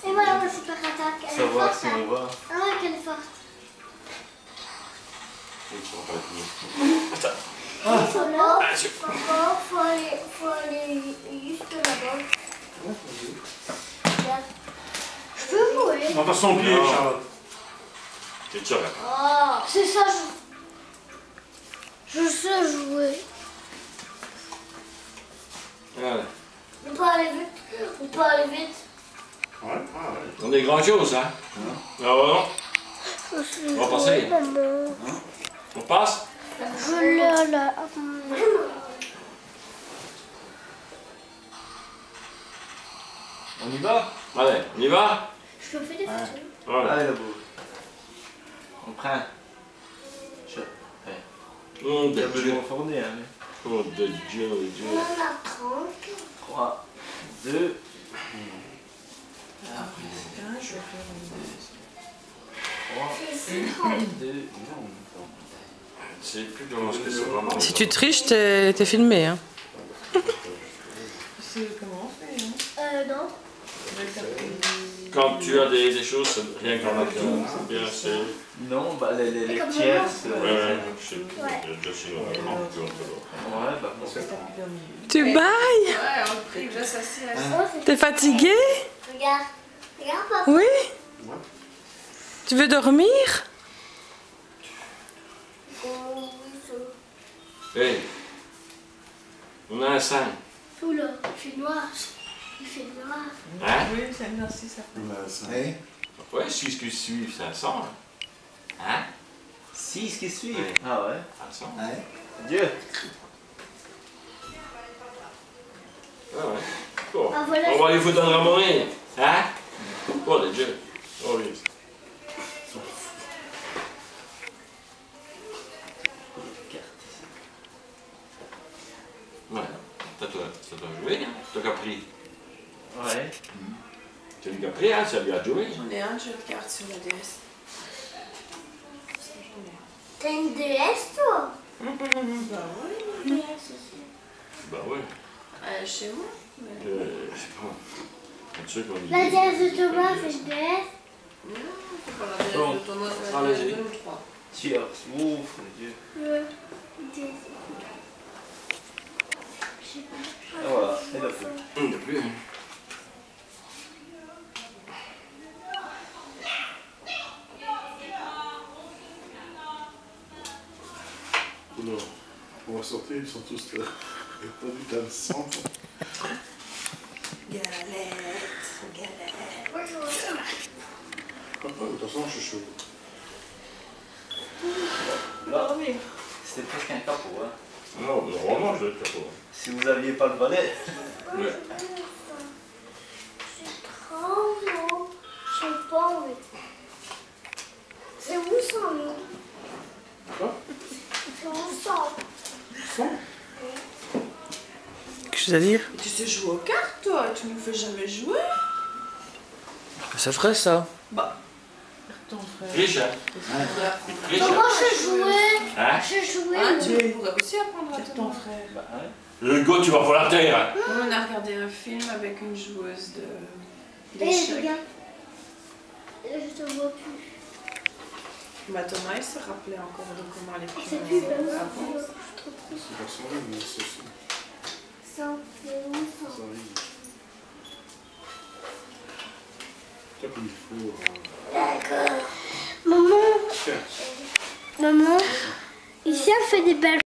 Et voilà ma super attaque. Elle est Savoir forte. si on va. Ah ouais, qu'elle est forte. Attends. Ah, là, Ah, je... papa, faut aller juste là-bas. Regarde. Je peux jouer. On va son pied, Non. Charlotte. C'est ça, là. Oh, c'est ça, je sais jouer. Voilà. On peut aller vite. On peut aller vite. Ouais, ah ouais. On est grand chose, hein? Ah ouais. On va passer. On passe? Je l'ai là. On y va? Allez, on y va? Je peux faire des photos. Voilà. Allez, là-bas. On prend. Je... Oh, de Il y a Dieu. besoin de fournir, hein. Oh, de Dieu, de Dieu. On en a 30. 3, 2, C'est 3, 2, non. C'est plus comment que c'est vraiment. Si tu triches, t'es filmé. Hein. C'est comment on fait, hein? non. Quand tu as des choses, rien qu'en a bien, c'est... Non, bah les Comme tierces. Ouais, je sais plus. Ouais. Je suis vraiment plus entre l'autre. Ouais, bah bon. C'est tapis au milieu. Tu bailles? Ouais, on prie que je s'assieds à ça. Oh, c'est- T'es fatigué? Regarde. Regarde, papa. Oui? Tu veux dormir? Oh, oui, ça. Hey, on a un 5. Tout là, il fait noir. Il fait noir. Hein? Oui, c'est merci, ça fait. Hey. Ouais, 6 qui suivent, c'est un 100. Hein? 6 qui suivent. Ouais. Ah ouais. Un 100. Dieu. Ah ouais. Bon. Ah, voilà. On va aller foutre dans le ramonner. Hein? Oh, le Dieu. Oh, oui. Ouais. Ça doit jouer, hein? T'as qu'à pris. Ouais. Tu lui as pris, hein? Ça lui a joué. J'en ai un jeu de cartes sur la DS. Ça, j'en ai T'as une DS, toi? un. Bah oui, une DS aussi. Bah ouais. Chez moi. Mais... Je sais pas. Un truc qu'on dit. La DS de Thomas, c'est une DS. Non, c'est pas la DS Bon. de Thomas, c'est la Allez-y. DS de 2 ou 3. Tierces. Ouf, Dieu. Ouais. DS. Je sais pas. Ah voilà, c'est là. Il n'y a plus, hein. Oula. On va sortir, ils sont tous étonnus dans le sang. Galette, galette. Bonjour. De toute façon, je suis chaud. Là, c'était presque un capot, hein. Non, normalement, je dois être capable. Si vous aviez pas le balai. Ouais. C'est trop long. Je sais pas, mais... C'est où ça, non? Quoi? C'est où ça? Quelque chose à dire? Tu sais jouer aux cartes, toi? Tu nous fais jamais jouer? C'est vrai ça. Bah, ton frère. Riche, hein? Riche, Bah, hein? moi, j'ai joué. Hein? J'ai joué. Ah, tu pourrais aussi apprendre à ton frère. Bah, hein. Hugo, tu vas pour la terre, hein? On a regardé un film avec une joueuse de... Eh, d'échecs. regarde. Je te vois plus. Bah, Thomas, il se rappelait encore de comment les C'est pions plus belle. avant. Je te trouve. C'est pas son mais c'est ça. Ça, c'est où ça? Ça arrive. C'est comme il faut. D'accord. Maman, Tiens. maman, ici on fait des belles